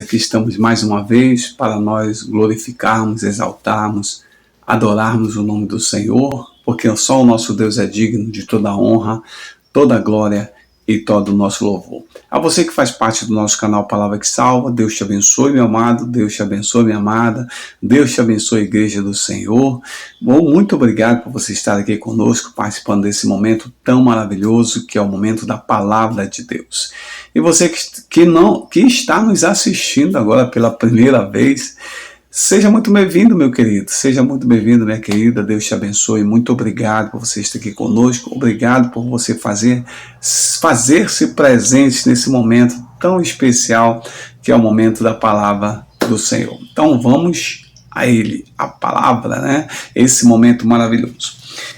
Aqui estamos mais uma vez para nós glorificarmos, exaltarmos, adorarmos o nome do Senhor, porque só o nosso Deus é digno de toda a honra, toda a glória e todo o nosso louvor. A você que faz parte do nosso canal Palavra que Salva, Deus te abençoe, meu amado, Deus te abençoe, minha amada, Deus te abençoe, Igreja do Senhor. Bom, muito obrigado por você estar aqui conosco, participando desse momento tão maravilhoso que é o momento da Palavra de Deus. E você que está nos assistindo agora pela primeira vez, seja muito bem-vindo, meu querido. Seja muito bem-vindo, minha querida. Deus te abençoe. Muito obrigado por você estar aqui conosco. Obrigado por você fazer-se presente nesse momento tão especial que é o momento da palavra do Senhor. Então vamos a Ele, a palavra, né? Esse momento maravilhoso.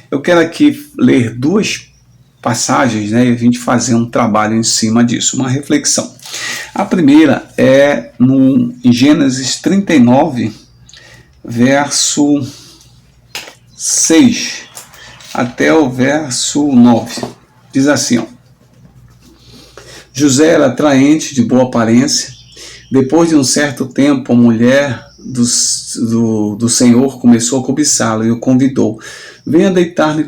Eu quero aqui ler duas passagens, né? E a gente fazer um trabalho em cima disso, uma reflexão. A primeira é em Gênesis 39, verso 6 até o verso 9. Diz assim, ó: José era atraente, de boa aparência. Depois de um certo tempo, a mulher do Senhor começou a cobiçá-lo e o convidou: venha deitar-se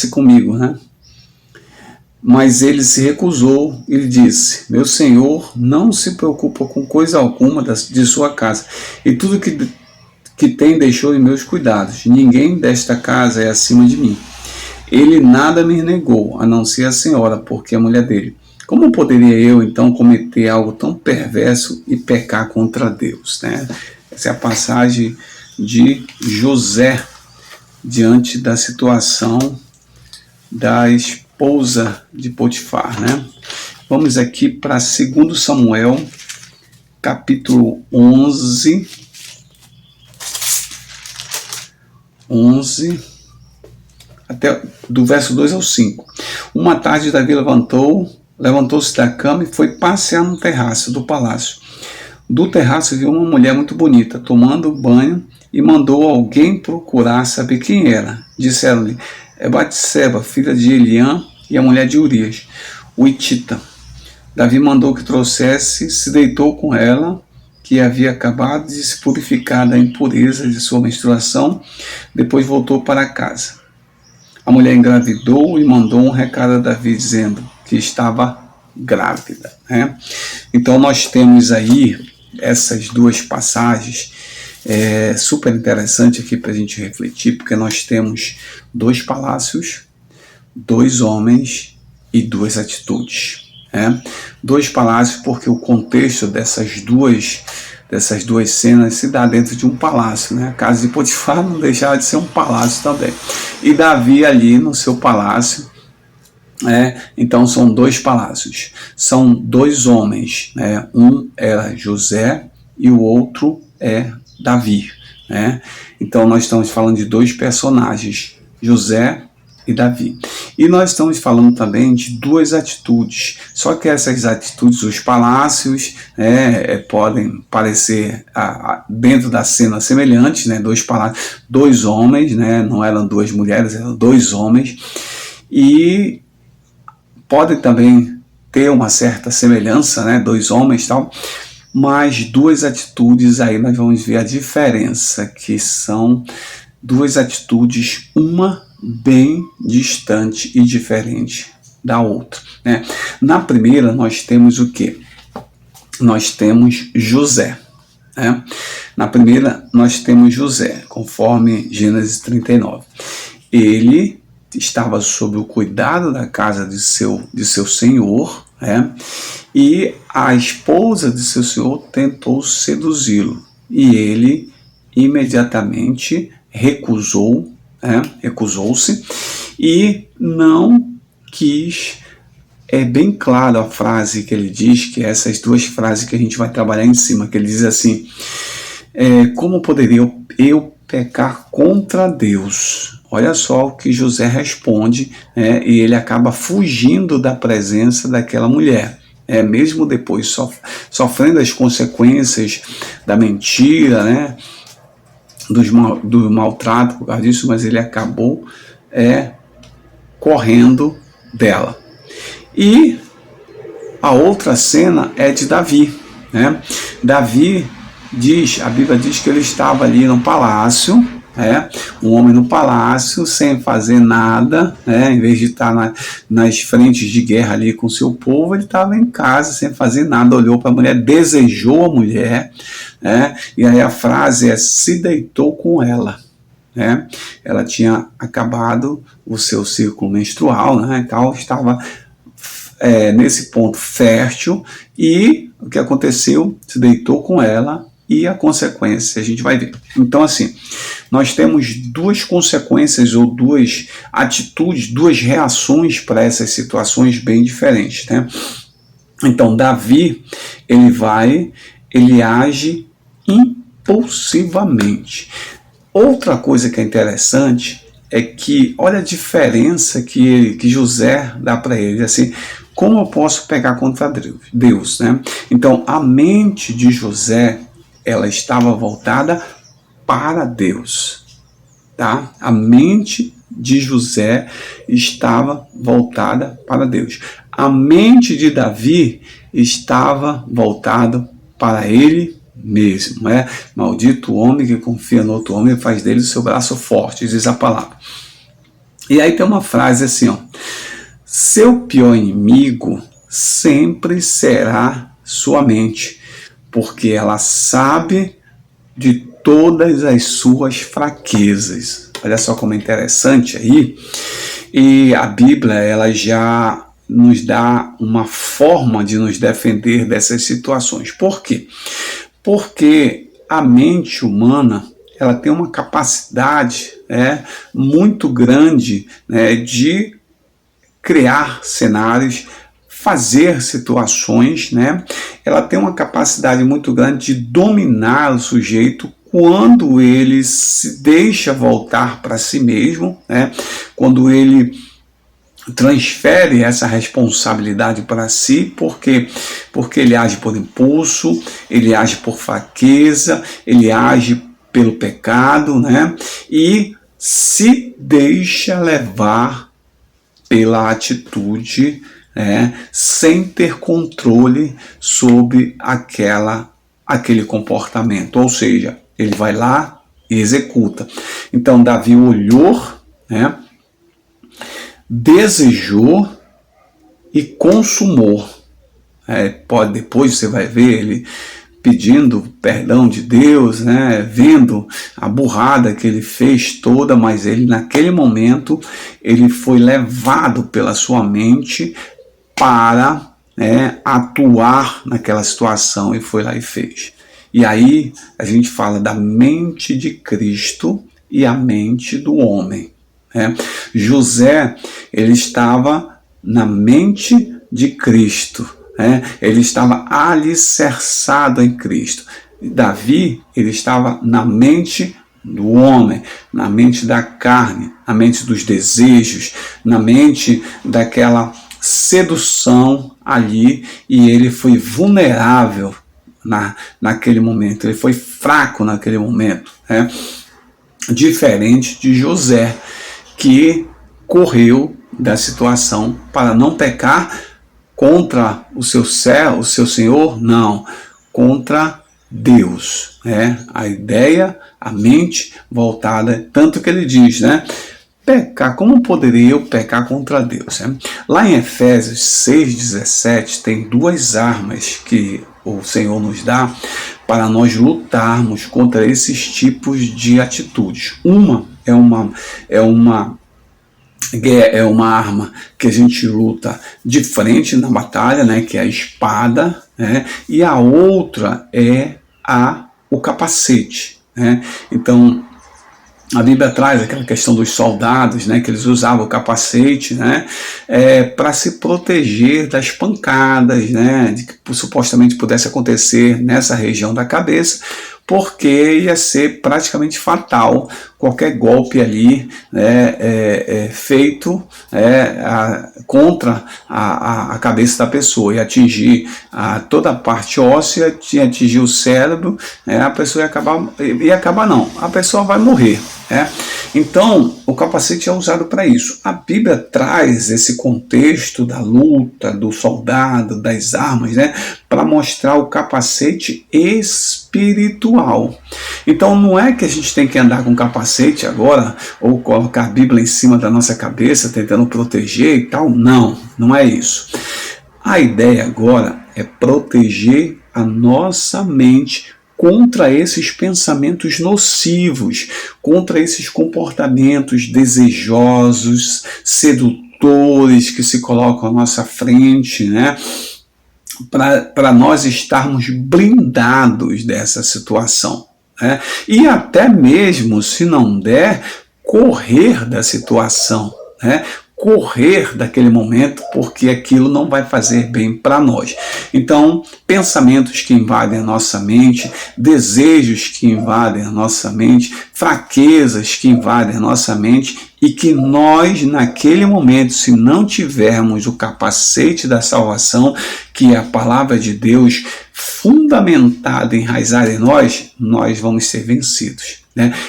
comigo, né? Mas ele se recusou e lhe disse: meu senhor não se preocupa com coisa alguma de sua casa, e tudo que tem deixou em meus cuidados. Ninguém desta casa é acima de mim. Ele nada me negou, a não ser a senhora, porque é a mulher dele. Como poderia eu, então, cometer algo tão perverso e pecar contra Deus, né? Essa é a passagem de José diante da situação da esposa de Potifar, né? Vamos aqui para 2 Samuel, capítulo 11, até do verso 2 ao 5. Uma tarde Davi levantou-se da cama e foi passear no terraço do palácio. Do terraço viu uma mulher muito bonita tomando banho e mandou alguém procurar saber quem era. Disseram-lhe: é Batseba, filha de Eliã e a mulher de Urias, o hitita. Davi mandou que trouxesse, se deitou com ela, que havia acabado de se purificar da impureza de sua menstruação, depois voltou para casa. A mulher engravidou e mandou um recado a Davi dizendo que estava grávida, né? Então nós temos aí essas duas passagens. É super interessante aqui para a gente refletir, porque nós temos dois palácios, dois homens e duas atitudes, né? Dois palácios porque o contexto dessas duas cenas se dá dentro de um palácio, né? A casa de Potifar não deixava de ser um palácio também. E Davi ali no seu palácio, então são dois palácios, são dois homens, né? Um era José e o outro é Davi, né? Então nós estamos falando de dois personagens, José e Davi. E nós estamos falando também de duas atitudes, só que essas atitudes, os palácios, podem parecer dentro da cena semelhantes, né? Dois palácios, dois homens, né? Não eram duas mulheres, eram dois homens, e podem também ter uma certa semelhança, né? Dois homens e tal, mas duas atitudes, aí nós vamos ver a diferença, que são duas atitudes, uma bem distante e diferente da outra, né? Na primeira nós temos o quê? Nós temos José, né? Na primeira nós temos José, conforme Gênesis 39. Ele estava sob o cuidado da casa de seu senhor, né? E a esposa de seu senhor tentou seduzi-lo e ele imediatamente recusou-se e não quis. É bem claro a frase que ele diz, que é essas duas frases que a gente vai trabalhar em cima, que ele diz assim: como poderia eu pecar contra Deus? Olha só o que José responde, né? E ele acaba fugindo da presença daquela mulher. Mesmo depois sofrendo as consequências da mentira, né? Do maltrato por causa disso, mas ele acabou correndo dela. E A outra cena é de Davi, né? Davi a Bíblia diz que ele estava ali no palácio, um homem no palácio, sem fazer nada, em vez de estar nas frentes de guerra ali com seu povo, ele estava em casa, sem fazer nada, olhou para a mulher, desejou a mulher, e aí a frase é, se deitou com ela. Ela tinha acabado o seu ciclo menstrual, e tal, estava nesse ponto fértil, e o que aconteceu? Se deitou com ela, e a consequência a gente vai ver. Então, assim, nós temos duas consequências ou duas atitudes, duas reações para essas situações bem diferentes, né? Então, Davi, ele age impulsivamente. Outra coisa que é interessante é que, olha a diferença que José dá para ele, assim, como eu posso pegar contra Deus, né? Então, a mente de José, ela estava voltada para Deus, tá? A mente de José estava voltada para Deus. A mente de Davi estava voltada para ele mesmo, Maldito o homem que confia no outro homem e faz dele o seu braço forte, diz a palavra. E aí tem uma frase assim, seu pior inimigo sempre será sua mente, porque ela sabe de todas as suas fraquezas. Olha só como é interessante aí. E a Bíblia, ela já nos dá uma forma de nos defender dessas situações. Por quê? Porque a mente humana, ela tem uma capacidade muito grande de criar cenários, fazer situações, Ela tem uma capacidade muito grande de dominar o sujeito quando ele se deixa voltar para si mesmo, Quando ele transfere essa responsabilidade para si, porque ele age por impulso, ele age por fraqueza, ele age pelo pecado, E se deixa levar pela atitude, sem ter controle sobre aquele comportamento. Ou seja, ele vai lá e executa. Então, Davi olhou, desejou e consumou. Depois você vai ver ele pedindo perdão de Deus, vendo a burrada que ele fez toda, mas ele naquele momento ele foi levado pela sua mente para atuar naquela situação e foi lá e fez. E aí a gente fala da mente de Cristo e a mente do homem. José, ele estava na mente de Cristo, ele estava alicerçado em Cristo. Davi, ele estava na mente do homem, na mente da carne, na mente dos desejos, na mente daquela sedução ali, e ele foi vulnerável naquele momento, ele foi fraco naquele momento, diferente de José, que correu da situação para não pecar contra o seu Senhor, não, contra Deus, a ideia, a mente voltada, tanto que ele diz, pecar, como poderia eu pecar contra Deus? Lá em Efésios 6,17 tem duas armas que o Senhor nos dá para nós lutarmos contra esses tipos de atitudes. Uma é uma arma que a gente luta de frente na batalha, que é a espada, e a outra é o capacete. Então, a Bíblia traz aquela questão dos soldados, que eles usavam o capacete, para se proteger das pancadas, de que supostamente pudesse acontecer nessa região da cabeça, porque ia ser praticamente fatal qualquer golpe ali, né, feito contra a cabeça da pessoa, ia atingir toda a parte óssea, ia atingir o cérebro, a pessoa ia acabar não, a pessoa vai morrer. Então, o capacete é usado para isso. A Bíblia traz esse contexto da luta, do soldado, das armas, para mostrar o capacete espiritual. Então, não é que a gente tem que andar com capacete agora, ou colocar a Bíblia em cima da nossa cabeça, tentando proteger e tal. Não, não é isso. A ideia agora é proteger a nossa mente contra esses pensamentos nocivos, contra esses comportamentos desejosos, sedutores que se colocam à nossa frente, para nós estarmos blindados dessa situação. E até mesmo, se não der, correr da situação, correr daquele momento, porque aquilo não vai fazer bem para nós. Então, pensamentos que invadem a nossa mente, desejos que invadem a nossa mente, fraquezas que invadem a nossa mente, e que nós, naquele momento, se não tivermos o capacete da salvação, que é a palavra de Deus fundamentada, enraizada em nós, nós vamos ser vencidos.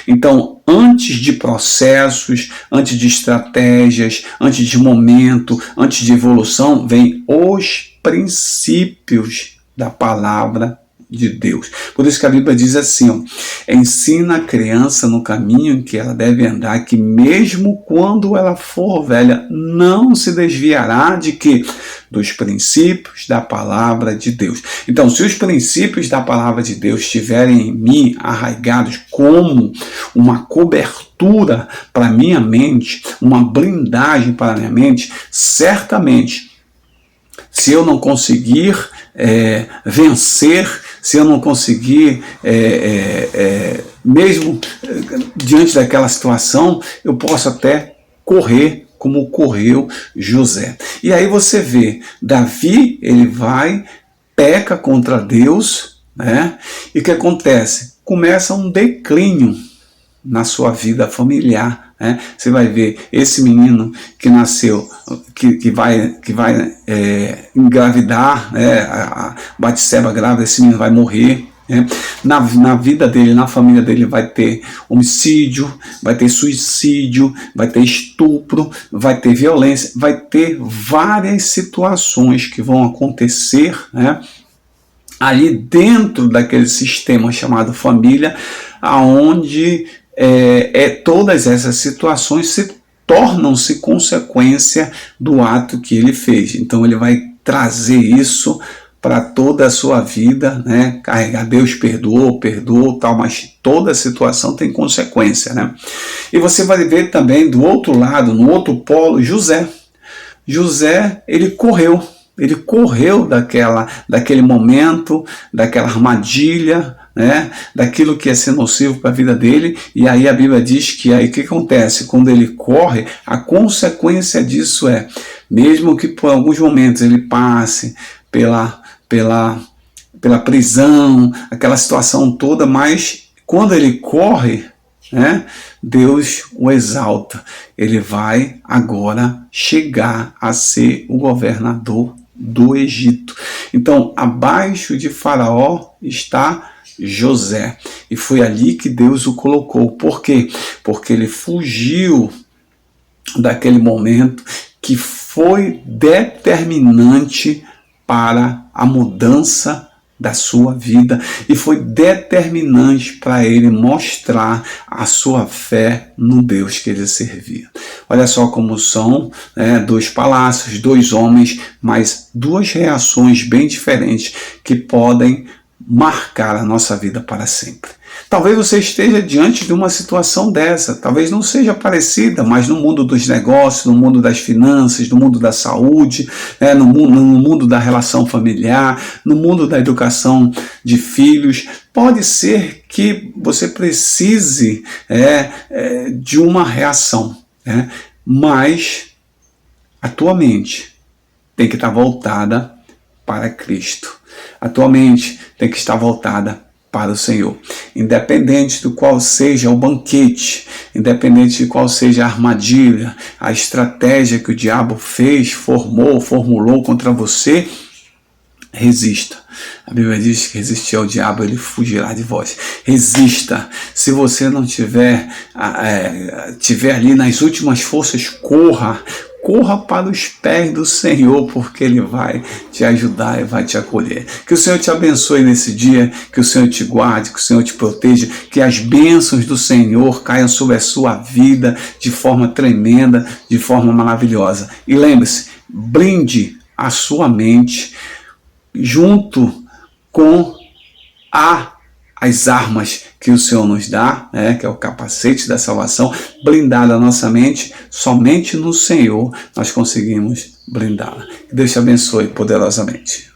Então, antes de processos, antes de estratégias, antes de momento, antes de evolução, vem os princípios da palavra de Deus. Por isso que a Bíblia diz assim, ensina a criança no caminho em que ela deve andar, que mesmo quando ela for velha, não se desviará de quê? Dos princípios da palavra de Deus. Então, se os princípios da palavra de Deus estiverem em mim arraigados como uma cobertura para minha mente, uma blindagem para minha mente, certamente, se eu não conseguir vencer, se eu não conseguir, mesmo diante daquela situação, eu posso até correr como correu José. E aí você vê, Davi, ele peca contra Deus, e o que acontece? Começa um declínio na sua vida familiar. Você vai ver esse menino que nasceu, que vai engravidar, a Batseba grávida, esse menino vai morrer. Na vida dele, na família dele, vai ter homicídio, vai ter suicídio, vai ter estupro, vai ter violência, vai ter várias situações que vão acontecer, ali dentro daquele sistema chamado família, aonde todas essas situações tornam-se consequência do ato que ele fez. Então ele vai trazer isso para toda a sua vida, carregar, Deus perdoou, tal, mas toda situação tem consequência, E você vai ver também do outro lado, no outro polo, José. José, ele correu daquele momento, daquela armadilha, daquilo que ia ser nocivo para a vida dele, e aí a Bíblia diz que aí o que acontece? Quando ele corre, a consequência disso mesmo que por alguns momentos ele passe pela prisão, aquela situação toda, mas quando ele corre, Deus o exalta. Ele vai agora chegar a ser o governador do Egito. Então, abaixo de Faraó está José. E foi ali que Deus o colocou. Por quê? Porque ele fugiu daquele momento que foi determinante para a mudança da sua vida e foi determinante para ele mostrar a sua fé no Deus que ele servia. Olha só como são dois palácios, dois homens, mas duas reações bem diferentes que podem marcar a nossa vida para sempre. Talvez você esteja diante de uma situação dessa, talvez não seja parecida, mas no mundo dos negócios, no mundo das finanças, no mundo da saúde, no mundo da relação familiar, no mundo da educação de filhos, pode ser que você precise de uma reação, mas a tua mente tem que estar voltada para Cristo. A tua mente tem que estar voltada para o Senhor. independente do qual seja o banquete, independente de qual seja a armadilha, a estratégia que o diabo fez, formulou contra você, resista. A Bíblia diz que resistir ao diabo, ele fugirá de vós. Resista. Se você não tiver ali nas últimas forças, corra para os pés do Senhor, porque Ele vai te ajudar e vai te acolher. Que o Senhor te abençoe nesse dia, que o Senhor te guarde, que o Senhor te proteja, que as bênçãos do Senhor caiam sobre a sua vida de forma tremenda, de forma maravilhosa. E lembre-se, blinde a sua mente junto com as armas que o Senhor nos dá, que é o capacete da salvação, blindada a nossa mente, somente no Senhor nós conseguimos blindá-la. Que Deus te abençoe poderosamente.